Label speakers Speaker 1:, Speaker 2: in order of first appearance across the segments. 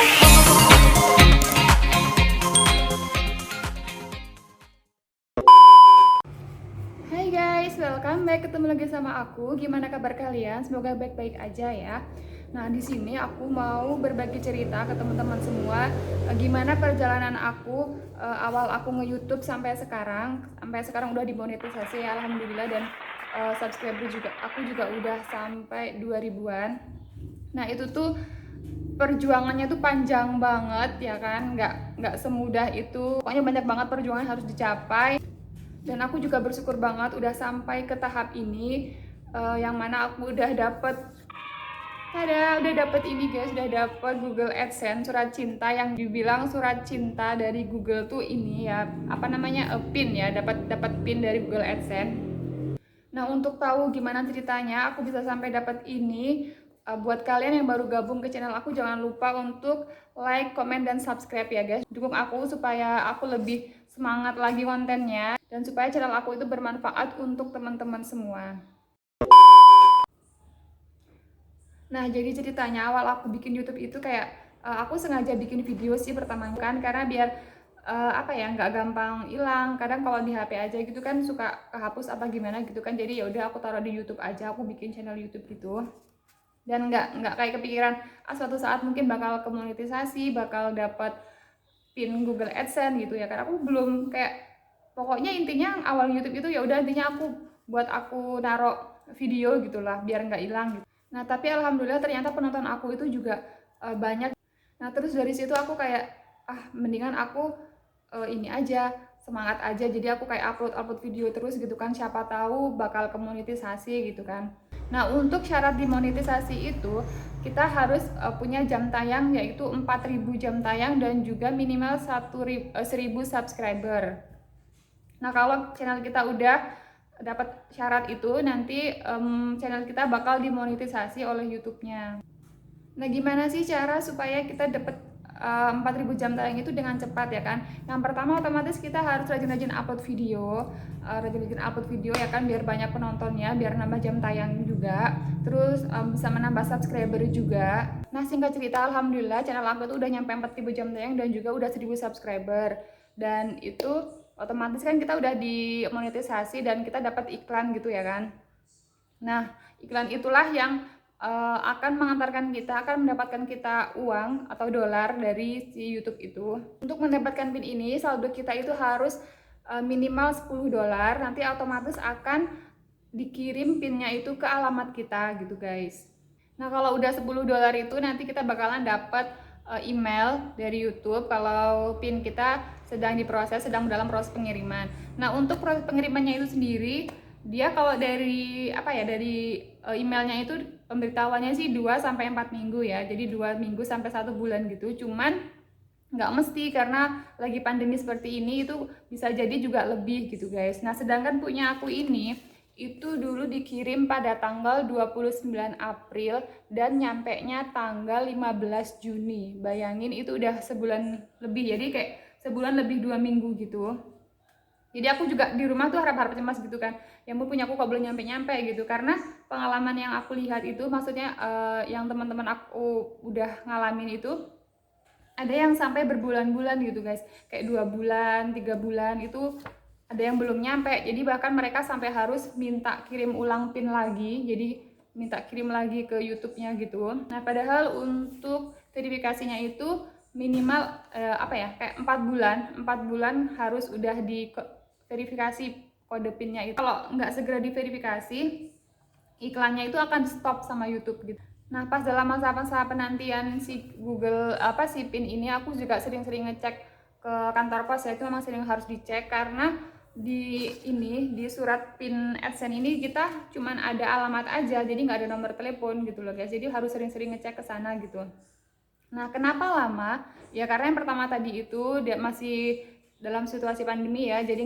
Speaker 1: Hai guys, welcome back. Ketemu lagi sama aku. Gimana kabar kalian? Semoga baik-baik aja ya. Nah, di sini aku mau berbagi cerita ke teman-teman semua gimana perjalanan aku awal aku nge-YouTube sampai sekarang. Sampai sekarang udah dimonetisasi ya, alhamdulillah, dan subscriber juga aku juga udah sampai 2000-an. Nah, itu tuh perjuangannya tuh panjang banget ya kan, nggak semudah itu. Pokoknya banyak banget perjuangan harus dicapai. Dan aku juga bersyukur banget udah sampai ke tahap ini, yang mana aku udah dapet ini guys, udah dapet Google AdSense surat cinta, yang dibilang surat cinta dari Google tuh ini ya, apa namanya, pin ya, dapat pin dari Google AdSense. Nah, untuk tahu gimana ceritanya aku bisa sampai dapat ini, buat kalian yang baru gabung ke channel aku, jangan lupa untuk like, comment, dan subscribe ya guys. Dukung aku supaya aku lebih semangat lagi kontennya, dan supaya channel aku itu bermanfaat untuk teman-teman semua. Nah, jadi ceritanya awal aku bikin YouTube itu kayak aku sengaja bikin video sih pertama kan, karena biar apa ya, nggak gampang hilang. Kadang kalau di HP aja gitu kan suka kehapus apa gimana gitu kan. Jadi ya udah aku taruh di YouTube aja, aku bikin channel YouTube gitu. Dan nggak kayak kepikiran suatu saat mungkin bakal kemonetisasi, bakal dapat pin Google AdSense gitu ya. Karena aku belum kayak, pokoknya intinya awal YouTube itu ya udah intinya aku naruh video gitulah biar nggak hilang gitu. Nah, tapi alhamdulillah ternyata penonton aku itu juga banyak. Nah, terus dari situ aku kayak mendingan aku ini aja, semangat aja. Jadi aku kayak upload video terus gitu kan, siapa tahu bakal kemonetisasi gitu kan. Nah, untuk syarat dimonetisasi itu kita harus punya jam tayang, yaitu 4000 jam tayang, dan juga minimal 1000 subscriber. Nah, kalau channel kita udah dapat syarat itu, nanti channel kita bakal dimonetisasi oleh YouTube-nya. Nah, gimana sih cara supaya kita dapat 4000 jam tayang itu dengan cepat ya kan? Yang pertama, otomatis kita harus rajin-rajin upload video, ya kan, biar banyak penontonnya, biar nambah jam tayang juga. Terus bisa menambah subscriber juga. Nah, singkat cerita, alhamdulillah channel aku tuh udah nyampe 4000 jam tayang dan juga udah 1000 subscriber. Dan itu otomatis kan kita udah dimonetisasi dan kita dapat iklan gitu ya kan. Nah, iklan itulah yang akan mendapatkan kita uang atau dolar dari si YouTube itu. Untuk mendapatkan pin ini, saldo kita itu harus minimal 10 dolar. Nanti otomatis akan dikirim pinnya itu ke alamat kita gitu guys. Nah, kalau udah 10 dolar itu nanti kita bakalan dapat email dari YouTube kalau pin kita sedang dalam proses pengiriman. Nah, untuk proses pengirimannya itu sendiri, dia kalau dari emailnya itu pemberitahuannya sih 2-4 minggu ya. Jadi 2 minggu sampai 1 bulan gitu. Cuman nggak mesti, karena lagi pandemi seperti ini itu bisa jadi juga lebih gitu guys. Nah, sedangkan punya aku ini itu dulu dikirim pada tanggal 29 April dan nyampe-nya tanggal 15 Juni. Bayangin, itu udah sebulan lebih, jadi kayak sebulan lebih 2 minggu gitu. Jadi aku juga di rumah tuh harap-harap cemas gitu kan, yang punya aku kok belum nyampe-nyampe gitu. Karena pengalaman yang aku lihat itu, maksudnya yang teman-teman aku udah ngalamin itu, ada yang sampai berbulan-bulan gitu guys, kayak 2 bulan, 3 bulan itu ada yang belum nyampe. Jadi bahkan mereka sampai harus minta kirim ulang pin lagi, jadi minta kirim lagi ke YouTube-nya gitu. Nah, padahal untuk verifikasinya itu minimal kayak 4 bulan harus udah di verifikasi kode pinnya itu. Kalau nggak segera diverifikasi, iklannya itu akan stop sama YouTube gitu. Nah, pas dalam masa penantian si si pin ini, aku juga sering-sering ngecek ke kantor pos ya. Itu memang sering harus dicek, karena di surat pin AdSense ini kita cuman ada alamat aja, jadi nggak ada nomor telepon gitu loh guys. Jadi harus sering-sering ngecek ke sana gitu. Nah, kenapa lama? Ya karena yang pertama tadi itu dia masih dalam situasi pandemi ya, jadi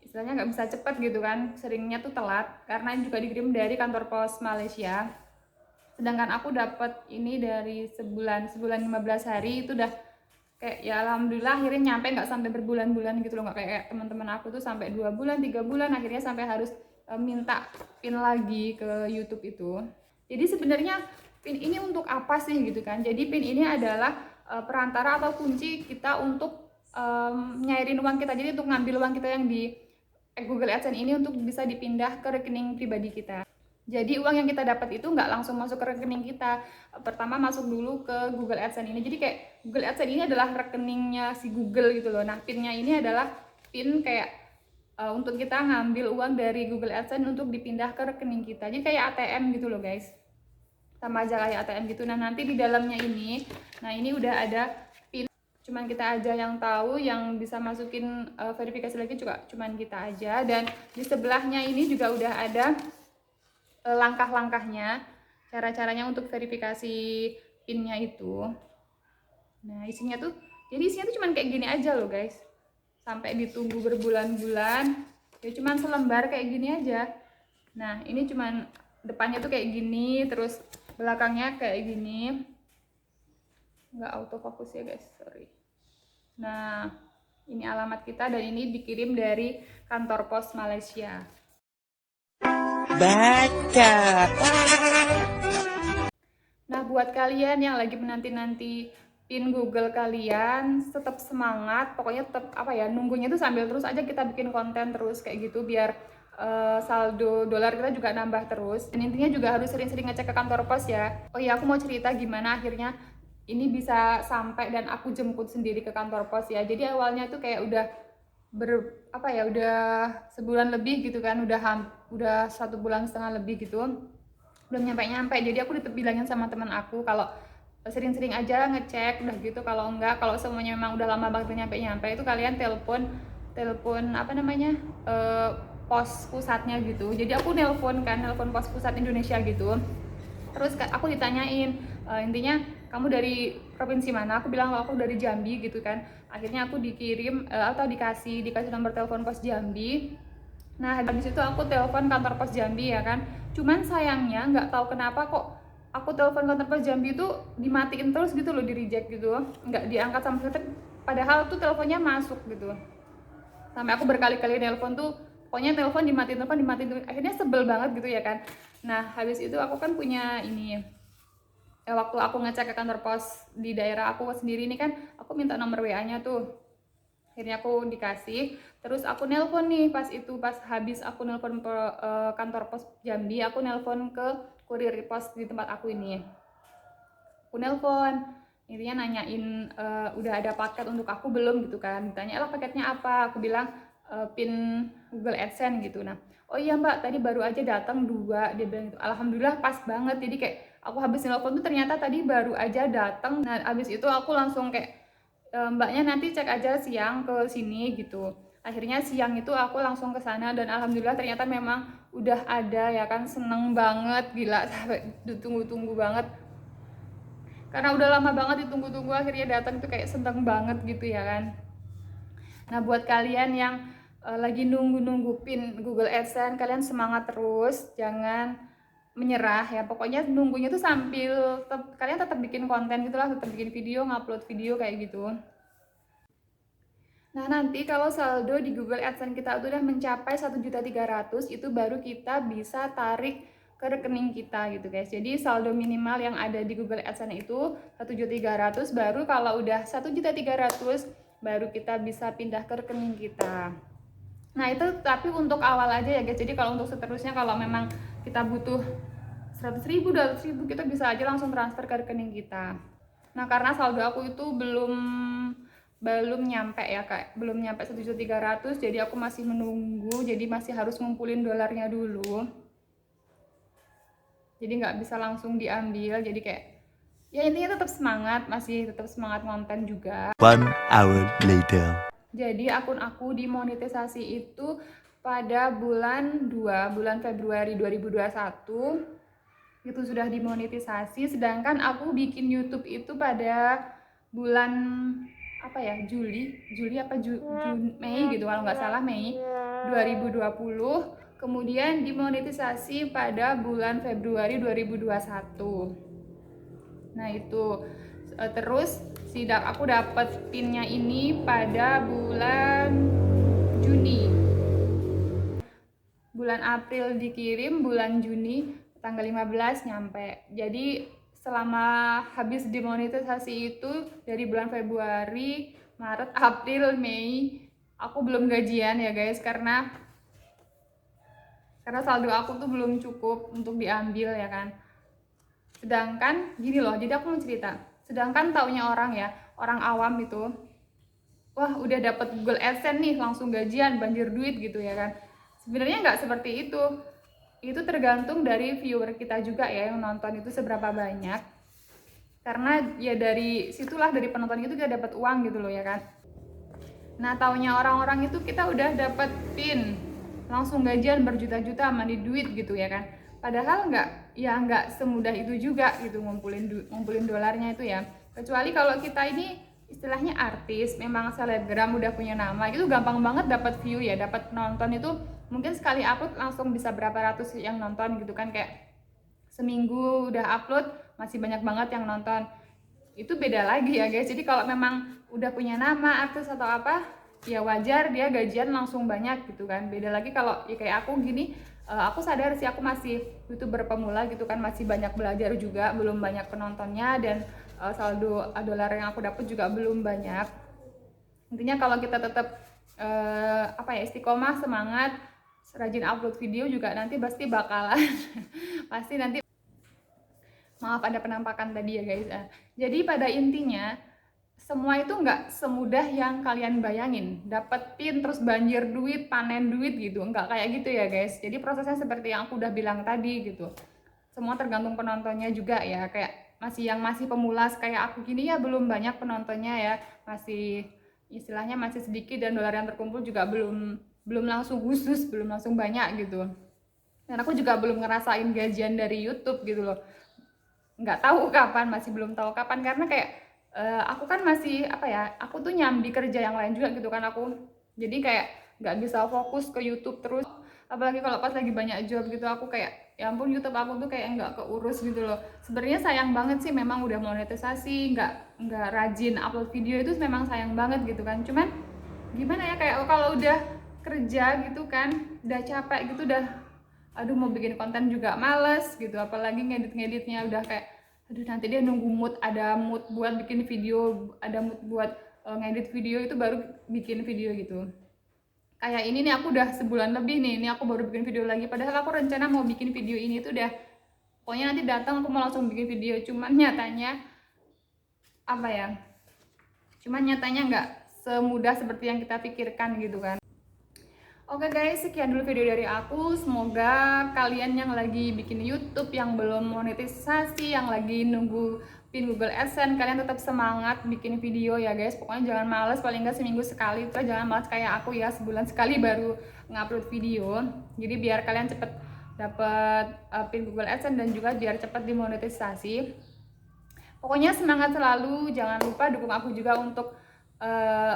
Speaker 1: istilahnya nggak bisa cepet gitu kan, seringnya tuh telat karena juga dikirim dari kantor pos Malaysia. Sedangkan aku dapat ini dari sebulan 15 hari, itu udah kayak ya alhamdulillah akhirnya nyampe, nggak sampai berbulan-bulan gitu loh, nggak kayak teman-teman aku tuh sampai 2 bulan 3 bulan akhirnya sampai harus minta pin lagi ke YouTube itu. Jadi sebenarnya PIN ini untuk apa sih gitu kan. Jadi PIN ini adalah perantara atau kunci kita untuk nyairin uang kita. Jadi untuk ngambil uang kita yang di Google AdSense ini untuk bisa dipindah ke rekening pribadi kita. Jadi uang yang kita dapat itu nggak langsung masuk ke rekening kita. Pertama masuk dulu ke Google AdSense ini. Jadi kayak Google AdSense ini adalah rekeningnya si Google gitu loh. Nah, PIN-nya ini adalah PIN kayak untuk kita ngambil uang dari Google AdSense untuk dipindah ke rekening kita. Jadi kayak ATM gitu loh guys. Sama aja kayak ATM gitu. Nah, nanti di dalamnya ini, nah ini udah ada PIN. Cuman kita aja yang tahu, yang bisa masukin verifikasi lagi juga cuman kita aja. Dan di sebelahnya ini juga udah ada langkah-langkahnya, cara-caranya untuk verifikasi PIN-nya itu. Nah, isinya tuh, jadi isinya tuh cuman kayak gini aja loh guys. Sampai ditunggu berbulan-bulan, ya cuman selembar kayak gini aja. Nah, ini cuman depannya tuh kayak gini, terus belakangnya kayak gini. Nggak autofocus ya guys, sorry. Nah, ini alamat kita dan ini dikirim dari kantor pos Malaysia. Baca. Nah, buat kalian yang lagi menanti-nanti PIN Google kalian, tetap semangat. Pokoknya tetap apa ya, nunggunya tuh sambil terus aja kita bikin konten terus kayak gitu biar saldo dolar kita juga nambah terus. Dan intinya juga harus sering-sering ngecek ke kantor pos ya. Oh iya, aku mau cerita gimana akhirnya ini bisa sampai dan aku jemput sendiri ke kantor pos ya. Jadi awalnya tuh kayak udah udah sebulan lebih gitu kan, udah 1,5 bulan lebih gitu, belum nyampe. Jadi aku bilangin sama teman aku kalau sering-sering aja ngecek udah gitu. Kalau semuanya memang udah lama banget nyampe itu kalian telepon pos pusatnya gitu. Jadi aku nelpon pos pusat Indonesia gitu. Terus aku ditanyain intinya kamu dari provinsi mana? Aku bilang aku dari Jambi gitu kan. Akhirnya aku dikirim atau dikasih nomor telepon pos Jambi. Nah, habis itu aku telepon kantor pos Jambi ya kan. Cuman sayangnya nggak tahu kenapa kok aku telepon kantor pos Jambi itu dimatiin terus gitu loh, di reject gitu. Nggak diangkat sama sekali. Padahal tuh teleponnya masuk gitu. Sampai aku berkali-kali telepon tuh, pokoknya telepon dimatiin. Akhirnya sebel banget gitu ya kan. Nah, habis itu aku kan punya ini, waktu aku ngecek ke kantor pos di daerah aku sendiri ini kan, aku minta nomor WA-nya tuh. Akhirnya aku dikasih, terus aku nelpon nih pas habis aku nelpon kantor pos Jambi, aku nelpon ke kurir pos di tempat aku ini. Aku nelpon, intinya nanyain udah ada paket untuk aku belum gitu kan. Ditanya lah paketnya apa, aku bilang PIN Google AdSense gitu. Nah, oh iya mbak, tadi baru aja datang 2, dia bilang gitu. Alhamdulillah pas banget, jadi kayak aku habis nelpon tuh ternyata tadi baru aja datang. Nah, habis itu aku langsung kayak mbaknya nanti cek aja siang ke sini gitu. Akhirnya siang itu aku langsung ke sana dan alhamdulillah ternyata memang udah ada ya kan. Seneng banget, gila, sampai ditunggu-tunggu banget. Karena udah lama banget ditunggu-tunggu, akhirnya datang tuh kayak seneng banget gitu ya kan. Nah, buat kalian yang lagi nunggu-nunggu PIN Google AdSense, kalian semangat terus, jangan menyerah ya. Pokoknya nunggunya tuh sambil kalian tetap bikin konten gitu lah, tetap bikin video, ngupload video kayak gitu. Nah, nanti kalau saldo di Google AdSense kita udah mencapai 1.300.000, itu baru kita bisa tarik ke rekening kita gitu guys. Jadi saldo minimal yang ada di Google AdSense itu 1.300.000, baru kalau udah 1.300.000 baru kita bisa pindah ke rekening kita. Nah, itu tapi untuk awal aja ya guys. Jadi kalau untuk seterusnya, kalau memang kita butuh 100.000, 200.000, kita bisa aja langsung transfer ke rekening kita. Nah, karena saldo aku itu belum nyampe ya kak, belum nyampe 1.300.000, jadi aku masih menunggu, jadi masih harus ngumpulin dolarnya dulu. Jadi nggak bisa langsung diambil, jadi kayak ya intinya masih tetap semangat konten juga.
Speaker 2: 1 hour later.
Speaker 1: Jadi akun aku dimonetisasi itu pada bulan Februari 2021 itu sudah dimonetisasi, sedangkan aku bikin YouTube itu pada bulan Juli Mei gitu kalau nggak salah, Mei 2020. Kemudian dimonetisasi pada bulan Februari 2021. Nah itu terus aku dapat pinnya ini pada bulan Juni. Bulan April dikirim, bulan Juni tanggal 15 nyampe. Jadi selama habis demonetisasi itu dari bulan Februari, Maret, April, Mei aku belum gajian ya guys, karena saldo aku tuh belum cukup untuk diambil ya kan. Sedangkan gini loh, jadi aku mau cerita, sedangkan taunya orang ya, orang awam itu, wah udah dapet Google AdSense nih langsung gajian, banjir duit gitu ya kan. Sebenarnya nggak seperti itu tergantung dari viewer kita juga ya, yang nonton itu seberapa banyak, karena ya dari situlah, dari penonton itu kita dapat uang gitu loh ya kan. Nah taunya orang-orang itu kita udah dapet pin langsung gajian berjuta-juta money duit gitu ya kan, padahal nggak semudah itu juga gitu ngumpulin dolarnya itu ya. Kecuali kalau kita ini istilahnya artis, memang selebgram, udah punya nama, itu gampang banget dapat view ya, dapat penonton itu mungkin sekali upload langsung bisa berapa ratus yang nonton gitu kan, kayak seminggu udah upload masih banyak banget yang nonton. Itu beda lagi ya guys. Jadi kalau memang udah punya nama artis atau apa, ya wajar dia gajian langsung banyak gitu kan. Beda lagi kalau ya kayak aku gini, aku sadar sih aku masih YouTuber pemula gitu kan, masih banyak belajar juga, belum banyak penontonnya, dan saldo dolar yang aku dapat juga belum banyak. Intinya kalau kita tetap istiqomah, semangat, rajin upload video juga, nanti pasti bakalan pasti nanti, maaf ada penampakan tadi ya guys. Jadi pada intinya semua itu nggak semudah yang kalian bayangin, dapetin terus banjir duit, panen duit gitu, nggak kayak gitu ya guys. Jadi prosesnya seperti yang aku udah bilang tadi gitu, semua tergantung penontonnya juga ya. Kayak masih pemula kayak aku gini ya, belum banyak penontonnya ya, masih istilahnya masih sedikit, dan dolar yang terkumpul juga belum langsung khusus, belum langsung banyak gitu. Dan aku juga belum ngerasain gajian dari YouTube gitu loh, nggak tahu kapan, masih belum tahu kapan, karena kayak aku kan masih aku tuh nyambi kerja yang lain juga gitu kan aku, jadi kayak nggak bisa fokus ke YouTube terus, apalagi kalau pas lagi banyak job gitu, aku kayak ya ampun, YouTube aku tuh kayak nggak keurus gitu loh. Sebenarnya sayang banget sih, memang udah monetisasi nggak rajin upload video, itu memang sayang banget gitu kan. Cuman gimana ya, kayak kalau udah kerja gitu kan, udah capek gitu, udah aduh mau bikin konten juga males gitu, apalagi ngeditnya udah kayak aduh nanti dia nunggu ada mood buat bikin video, ada mood buat ngedit video itu baru bikin video gitu. Kayak ini nih aku udah sebulan lebih nih, ini aku baru bikin video lagi, padahal aku rencana mau bikin video ini tuh udah, pokoknya nanti datang aku mau langsung bikin video. Cuman nyatanya nggak semudah seperti yang kita pikirkan gitu kan. Oke guys, sekian dulu video dari aku. Semoga kalian yang lagi bikin YouTube, yang belum monetisasi, yang lagi nunggu pin Google AdSense, kalian tetap semangat bikin video ya guys. Pokoknya jangan males, paling nggak seminggu sekali. Terus jangan males kayak aku ya, sebulan sekali baru ngupload video. Jadi biar kalian cepet dapat pin Google AdSense, dan juga biar cepet dimonetisasi. Pokoknya semangat selalu. Jangan lupa dukung aku juga untuk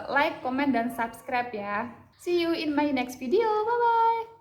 Speaker 1: like, comment, dan subscribe ya. See you in my next video. Bye bye.